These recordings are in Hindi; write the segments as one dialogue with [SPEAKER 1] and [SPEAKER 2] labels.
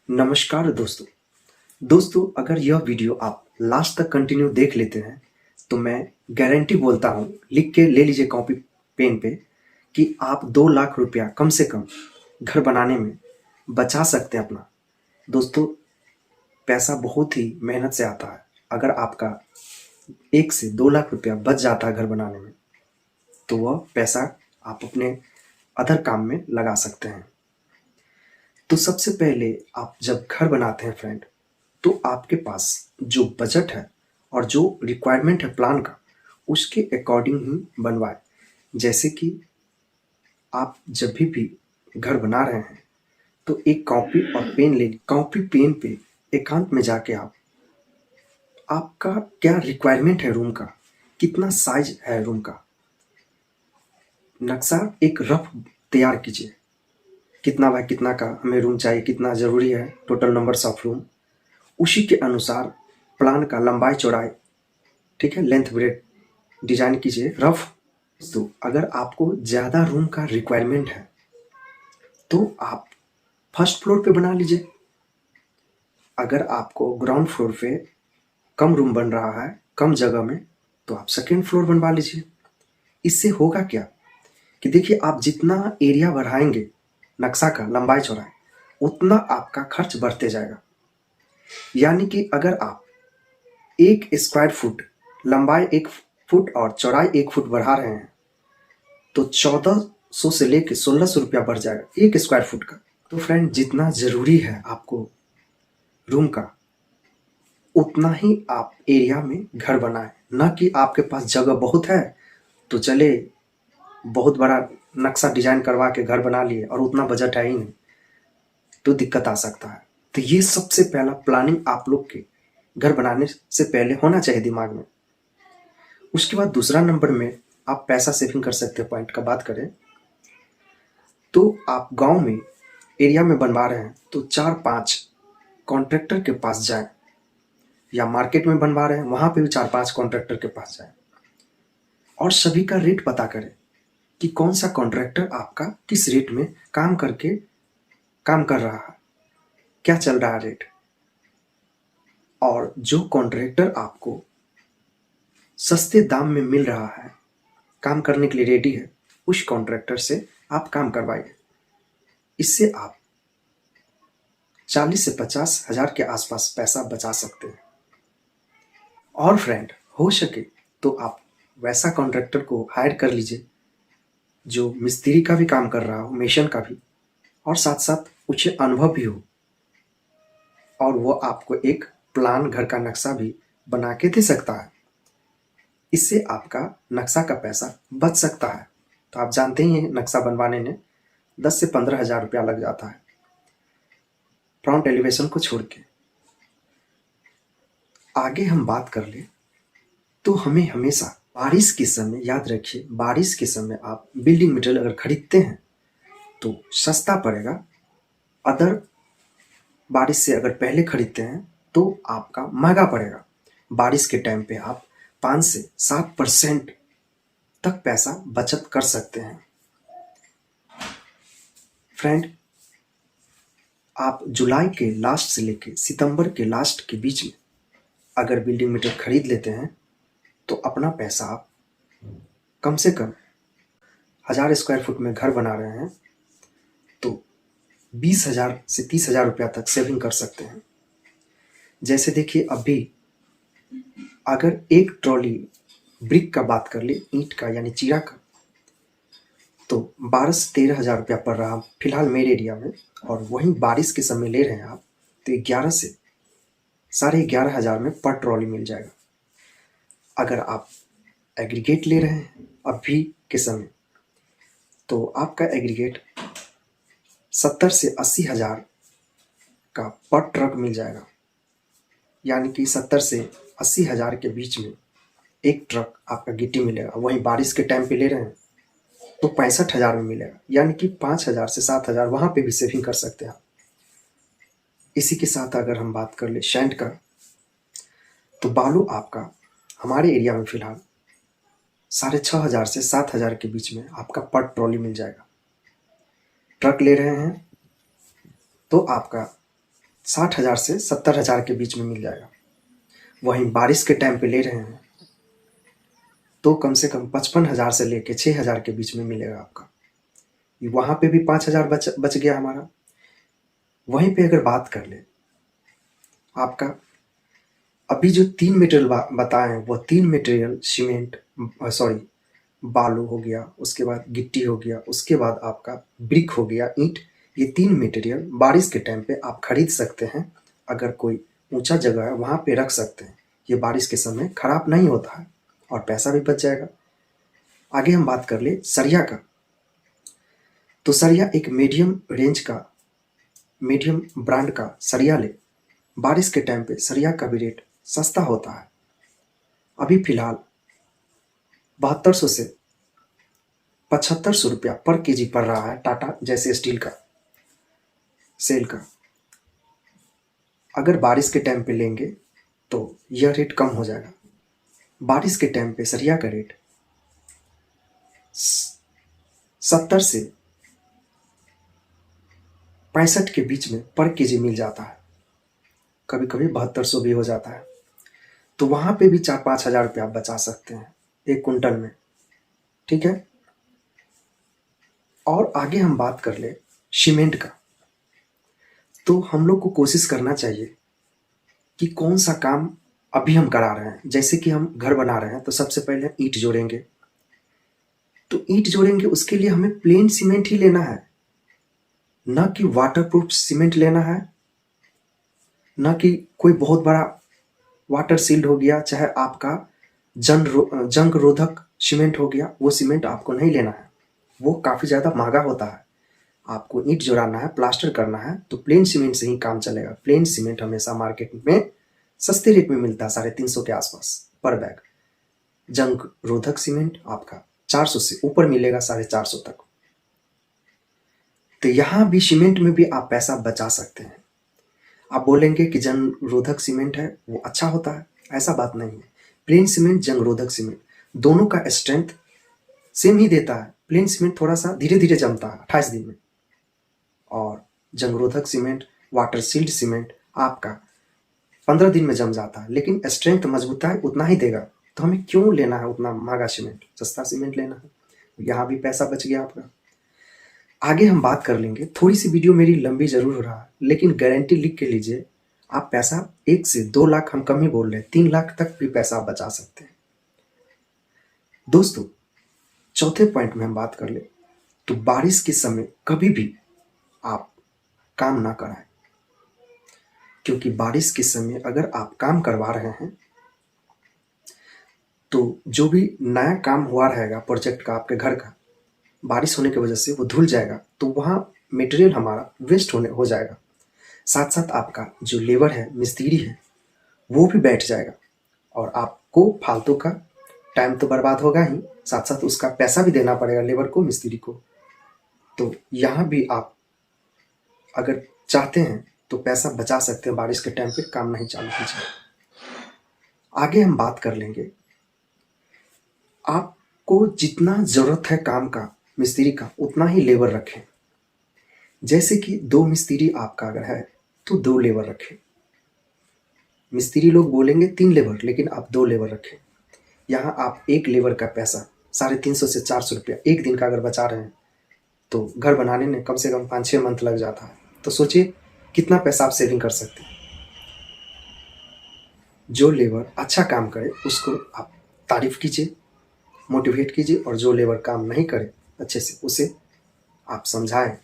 [SPEAKER 1] नमस्कार दोस्तों अगर यह वीडियो आप लास्ट तक कंटिन्यू देख लेते हैं तो मैं गारंटी बोलता हूँ, लिख के ले लीजिए कॉपी पेन पे, कि आप 2 लाख रुपया कम से कम घर बनाने में बचा सकते हैं अपना। दोस्तों, पैसा बहुत ही मेहनत से आता है। अगर आपका 1 से 2 लाख रुपया बच जाता है घर बनाने में, तो वह पैसा आप अपने अदर काम में लगा सकते हैं। तो सबसे पहले आप जब घर बनाते हैं फ्रेंड, तो आपके पास जो बजट है और जो रिक्वायरमेंट है प्लान का, उसके अकॉर्डिंग ही बनवाएं। जैसे कि आप जब भी घर बना रहे हैं तो एक कॉपी और पेन ले, कॉपी पेन पे एकांत में जाके आपका क्या रिक्वायरमेंट है रूम का, कितना साइज है रूम का, नक्शा एक रफ तैयार कीजिए। कितना बाय कितना का हमें रूम चाहिए, कितना ज़रूरी है, टोटल नंबर्स ऑफ रूम, उसी के अनुसार प्लान का लंबाई चौड़ाई, ठीक है, लेंथ ब्रेड डिजाइन कीजिए रफ। तो अगर आपको ज़्यादा रूम का रिक्वायरमेंट है तो आप फर्स्ट फ्लोर पे बना लीजिए। अगर आपको ग्राउंड फ्लोर पे कम रूम बन रहा है कम जगह में, तो आप सेकेंड फ्लोर बनवा लीजिए। इससे होगा क्या कि देखिए, आप जितना एरिया बढ़ाएंगे नक्शा का लंबाई चौड़ाई, उतना आपका खर्च बढ़ते जाएगा। यानी कि अगर आप 1 स्क्वायर फुट लंबाई 1 फुट और चौड़ाई 1 फुट बढ़ा रहे हैं, तो 1400 से लेके 1600 रुपया बढ़ जाएगा 1 स्क्वायर फुट का। तो फ्रेंड, जितना ज़रूरी है आपको रूम का, उतना ही आप एरिया में घर बनाएं। ना कि आपके पास जगह बहुत है तो चले बहुत बड़ा नक्शा डिजाइन करवा के घर बना लिए और उतना बजट है ही नहीं, तो दिक्कत आ सकता है। तो ये सबसे पहला प्लानिंग आप लोग के घर बनाने से पहले होना चाहिए दिमाग में। उसके बाद दूसरा नंबर में आप पैसा सेविंग कर सकते हैं। पॉइंट का बात करें तो आप गांव में एरिया में बनवा रहे हैं तो 4-5 कॉन्ट्रैक्टर के पास जाएं, या मार्केट में बनवा रहे हैं वहां पे भी 4-5 कॉन्ट्रैक्टर के पास जाएं और सभी का रेट पता करें कि कौन सा कॉन्ट्रैक्टर आपका किस रेट में काम कर रहा है, क्या चल रहा है रेट। और जो कॉन्ट्रैक्टर आपको सस्ते दाम में मिल रहा है, काम करने के लिए रेडी है, उस कॉन्ट्रैक्टर से आप काम करवाइए। इससे आप 40 से 50 हजार के आसपास पैसा बचा सकते हैं। और फ्रेंड, हो सके तो आप वैसा कॉन्ट्रैक्टर को हायर कर लीजिए जो मिस्त्री का भी काम कर रहा हो, मेसन का भी, और साथ साथ उसे अनुभव भी हो, और वो आपको एक प्लान घर का नक्शा भी बना के दे सकता है। इससे आपका नक्शा का पैसा बच सकता है। तो आप जानते ही हैं, नक्शा बनवाने में 10 से 15 हजार रुपया लग जाता है फ्रंट एलिवेशन को छोड़ के। आगे हम बात कर ले तो हमें हमेशा बारिश के समय, याद रखिए, बारिश के समय आप बिल्डिंग मटेरियल अगर खरीदते हैं तो सस्ता पड़ेगा। अदर बारिश से अगर पहले खरीदते हैं तो आपका महंगा पड़ेगा। बारिश के टाइम पे आप 5 से 7% तक पैसा बचत कर सकते हैं। फ्रेंड, आप जुलाई के लास्ट से लेके सितंबर के लास्ट के बीच में अगर बिल्डिंग मटेरियल खरीद लेते हैं तो अपना पैसा आप कम से कम 1000 स्क्वायर फुट में घर बना रहे हैं तो 20,000 से 30,000 रुपया तक सेविंग कर सकते हैं। जैसे देखिए, अभी अगर एक ट्रॉली ब्रिक का बात कर ले, ईंट का यानी चीरा का, तो 12 से 13,000 रुपया पड़ रहा फिलहाल मेरे एरिया में। और वहीं बारिश के समय ले रहे हैं आप तो 11 से 11,500 में पर ट्रॉली मिल जाएगा। अगर आप एग्रीगेट ले रहे हैं अभी के समय, तो आपका एग्रीगेट 70 से 80,000 का पर ट्रक मिल जाएगा। यानी कि 70 से 80,000 के बीच में एक ट्रक आपका गिट्टी मिलेगा। वहीं बारिश के टाइम पे ले रहे हैं तो 65,000 में मिलेगा। यानी कि 5,000 से 7,000 वहां पे भी सेविंग कर सकते हैं आप। इसी के साथ अगर हम बात कर ले सैंड का, तो बालू आपका हमारे एरिया में फिलहाल 6,500 से 7,000 के बीच में आपका पर ट्रॉली मिल जाएगा। ट्रक ले रहे हैं तो आपका 60,000 से 70,000 के बीच में मिल जाएगा। वहीं बारिश के टाइम पे ले रहे हैं तो कम से कम 55,000 से लेके 6,000 के बीच में मिलेगा आपका। वहाँ पे भी 5,000 बच गया हमारा। वहीं पे अगर बात कर ले आपका, अभी जो 3 मटेरियल बताए हैं वो 3 मटेरियल सीमेंट, सॉरी बालू हो गया, उसके बाद गिट्टी हो गया, उसके बाद आपका ब्रिक हो गया, ईंट। ये 3 मटेरियल बारिश के टाइम पे आप खरीद सकते हैं। अगर कोई ऊंचा जगह है वहाँ पे रख सकते हैं। ये बारिश के समय खराब नहीं होता है और पैसा भी बच जाएगा। आगे हम बात कर ले सरिया का। तो सरिया एक मीडियम रेंज का, मीडियम ब्रांड का सरिया ले। बारिश के टाइम पे सरिया का भी रेट सस्ता होता है। अभी फिलहाल 7200 से 7500 रुपया पर केजी पड़ रहा है टाटा जैसे स्टील का सेल का। अगर बारिश के टाइम पे लेंगे तो यह रेट कम हो जाएगा। बारिश के टाइम पे सरिया का रेट 70 से 65 के बीच में पर केजी मिल जाता है। कभी कभी 7200 भी हो जाता है। तो वहां पे भी 4-5 हजार रुपया आप बचा सकते हैं 1 कुंटल में। ठीक है। और आगे हम बात कर ले सीमेंट का। तो हम लोग को कोशिश करना चाहिए कि कौन सा काम अभी हम करा रहे हैं। जैसे कि हम घर बना रहे हैं तो सबसे पहले ईंट जोड़ेंगे। तो ईंट जोड़ेंगे उसके लिए हमें प्लेन सीमेंट ही लेना है, ना कि वाटरप्रूफ सीमेंट लेना है, ना कि कोई बहुत बड़ा वाटर सील्ड हो गया, चाहे आपका जंग रोधक सीमेंट हो गया, वो सीमेंट आपको नहीं लेना है। वो काफ़ी ज़्यादा महंगा होता है। आपको ईंट जोड़ाना है, प्लास्टर करना है तो प्लेन सीमेंट से ही काम चलेगा। प्लेन सीमेंट हमेशा मार्केट में सस्ते रेट में मिलता है, 350 के आसपास पर बैग। जंग रोधक सीमेंट आपका 400 से ऊपर मिलेगा, 450 तक। तो यहाँ भी सीमेंट में भी आप पैसा बचा सकते हैं। आप बोलेंगे कि जंग रोधक सीमेंट है वो अच्छा होता है, ऐसा बात नहीं है। प्लेन सीमेंट, जंग रोधक सीमेंट दोनों का स्ट्रेंथ सेम ही देता है। प्लेन सीमेंट थोड़ा सा धीरे धीरे जमता है 28 दिन में, और जंगरोधक सीमेंट, वाटर सील्ड सीमेंट आपका 15 दिन में जम जाता है। लेकिन स्ट्रेंथ मजबूताई उतना ही देगा। तो हमें क्यों लेना है उतना महंगा सीमेंट, सस्ता सीमेंट लेना है। यहाँ भी पैसा बच गया आपका। आगे हम बात कर लेंगे। थोड़ी सी वीडियो मेरी लंबी जरूर हो रहा है, लेकिन गारंटी लिख के लीजिए, आप पैसा 1 से 2 लाख, हम कम ही बोल रहे हैं, 3 लाख तक भी पैसा आप बचा सकते हैं। दोस्तों, चौथे पॉइंट में हम बात कर ले तो बारिश के समय कभी भी आप काम ना कराएं, क्योंकि बारिश के समय अगर आप काम करवा रहे हैं तो जो भी नया काम हुआ रहेगा प्रोजेक्ट का, आपके घर का, बारिश होने की वजह से वो धुल जाएगा, तो वहाँ मटेरियल हमारा वेस्ट हो जाएगा। साथ साथ आपका जो लेबर है, मिस्त्री है, वो भी बैठ जाएगा और आपको फालतू का टाइम तो बर्बाद होगा ही, साथ साथ उसका पैसा भी देना पड़ेगा लेबर को, मिस्त्री को। तो यहाँ भी आप अगर चाहते हैं तो पैसा बचा सकते हैं। बारिश के टाइम पे काम नहीं चालू कीजिए। आगे हम बात कर लेंगे, आपको जितना ज़रूरत है काम का, मिस्त्री का, उतना ही लेबर रखें। जैसे कि 2 मिस्त्री आपका अगर है तो 2 लेबर रखें। मिस्त्री लोग बोलेंगे 3 लेबर, लेकिन आप 2 लेबर रखें। यहाँ आप 1 लेबर का पैसा 350 से 400 रुपया 1 दिन का अगर बचा रहे हैं तो घर बनाने में कम से कम 5-6 मंथ लग जाता है। तो सोचिए कितना पैसा आप सेविंग कर सकते हैं। जो लेबर अच्छा काम करे उसको आप तारीफ कीजिए, मोटिवेट कीजिए, और जो लेबर काम नहीं करे अच्छे से उसे आप समझाएं,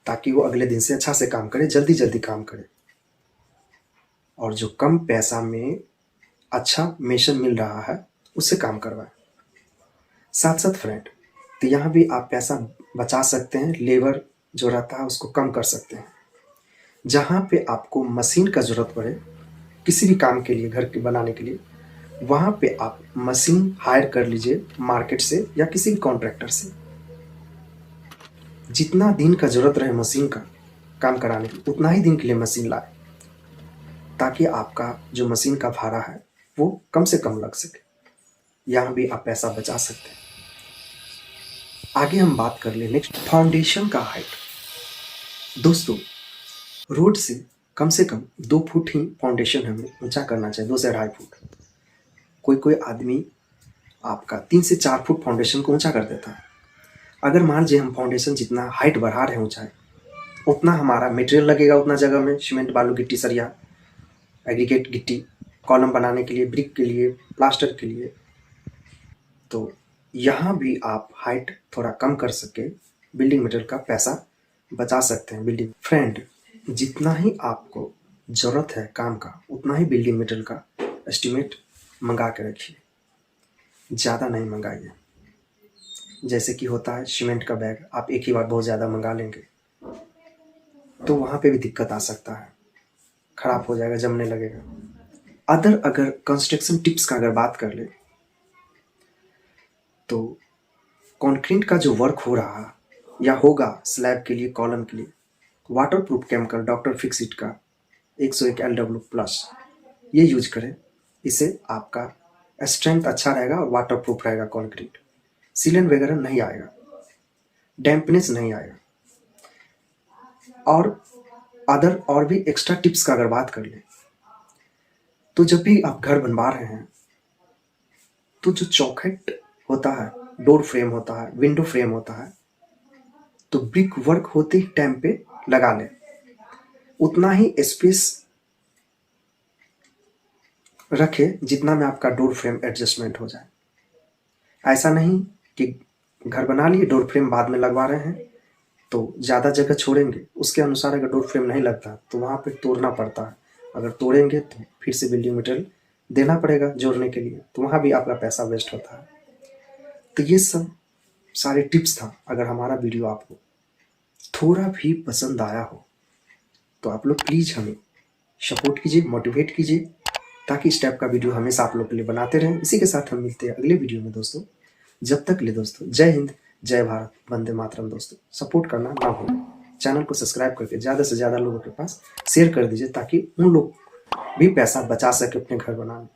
[SPEAKER 1] ताकि वो अगले दिन से अच्छा से काम करे, जल्दी जल्दी काम करे। और जो कम पैसा में अच्छा मिशन मिल रहा है उससे काम करवाएं। साथ साथ फ्रेंड, तो यहाँ भी आप पैसा बचा सकते हैं। लेबर जो रहता है उसको कम कर सकते हैं। जहाँ पे आपको मशीन का ज़रूरत पड़े किसी भी काम के लिए, घर के बनाने के लिए, वहाँ पे आप मशीन हायर कर लीजिए मार्केट से या किसी भी कॉन्ट्रैक्टर से। जितना दिन का ज़रूरत रहे मशीन का काम कराने की, उतना ही दिन के लिए मशीन लाए, ताकि आपका जो मशीन का भाड़ा है वो कम से कम लग सके। यहाँ भी आप पैसा बचा सकते हैं। आगे हम बात कर ले नेक्स्ट, फाउंडेशन का हाइट। दोस्तों, रोड से कम 2 फुट ही फाउंडेशन हमें ऊंचा करना चाहिए, 2 से 2.5 फुट। कोई आदमी आपका 3 से 4 फुट फाउंडेशन को ऊंचा कर देता है। अगर मान लीजिए हम फाउंडेशन जितना हाइट बढ़ा रहे हैं ऊंचाई, उतना हमारा मटेरियल लगेगा, उतना जगह में सीमेंट, बालू, गिट्टी, सरिया, एग्रीगेट गिट्टी, कॉलम बनाने के लिए, ब्रिक के लिए, प्लास्टर के लिए। तो यहाँ भी आप हाइट थोड़ा कम कर सके, बिल्डिंग मटेरियल का पैसा बचा सकते हैं। बिल्डिंग फ्रेंड, जितना ही आपको ज़रूरत है काम का, उतना ही बिल्डिंग मटेरियल का एस्टिमेट मंगा के रखिए, ज़्यादा नहीं मंगाइए। जैसे कि होता है सीमेंट का बैग आप एक ही बार बहुत ज़्यादा मंगा लेंगे तो वहाँ पे भी दिक्कत आ सकता है, ख़राब हो जाएगा, जमने लगेगा। अगर कंस्ट्रक्शन टिप्स का अगर बात कर ले तो कंक्रीट का जो वर्क हो रहा या होगा स्लैब के लिए, कॉलम के लिए, वाटरप्रूफ केमिकल डॉक्टर फिक्सिट का 101 LW+ ये यूज करें। इससे आपका स्ट्रेंथ अच्छा रहेगा और वाटरप्रूफ रहेगा कंक्रीट। सीलन वगैरह नहीं आएगा, डैम्पनेस नहीं आएगा। और भी एक्स्ट्रा टिप्स का अगर बात कर ले तो जब भी आप घर बनवा रहे हैं तो जो चौखट होता है, डोर फ्रेम होता है, विंडो फ्रेम होता है, तो ब्रिक वर्क होते ही टाइम पे लगा लें, उतना ही स्पेस रखे जितना में आपका डोर फ्रेम एडजस्टमेंट हो जाए। ऐसा नहीं कि घर बना लिए, डोर फ्रेम बाद में लगवा रहे हैं तो ज़्यादा जगह छोड़ेंगे, उसके अनुसार अगर डोर फ्रेम नहीं लगता तो वहाँ पे तोड़ना पड़ता है। अगर तोड़ेंगे तो फिर से बिल्डिंग मटेरियल देना पड़ेगा जोड़ने के लिए, तो वहाँ भी आपका पैसा वेस्ट होता है। तो ये सब सारे टिप्स था। अगर हमारा वीडियो आपको थोड़ा भी पसंद आया हो तो आप लोग प्लीज़ हमें सपोर्ट कीजिए, मोटिवेट कीजिए, ताकि इस टाइप का वीडियो हमेशा आप लोग के लिए बनाते रहें। इसी के साथ हम मिलते हैं अगले वीडियो में दोस्तों। जब तक ले दोस्तों, जय हिंद, जय भारत, वंदे मातरम। दोस्तों सपोर्ट करना ना भूलें, चैनल को सब्सक्राइब करके ज़्यादा से ज़्यादा लोगों के पास शेयर कर दीजिए, ताकि उन लोग भी पैसा बचा सके अपने घर बनाने में।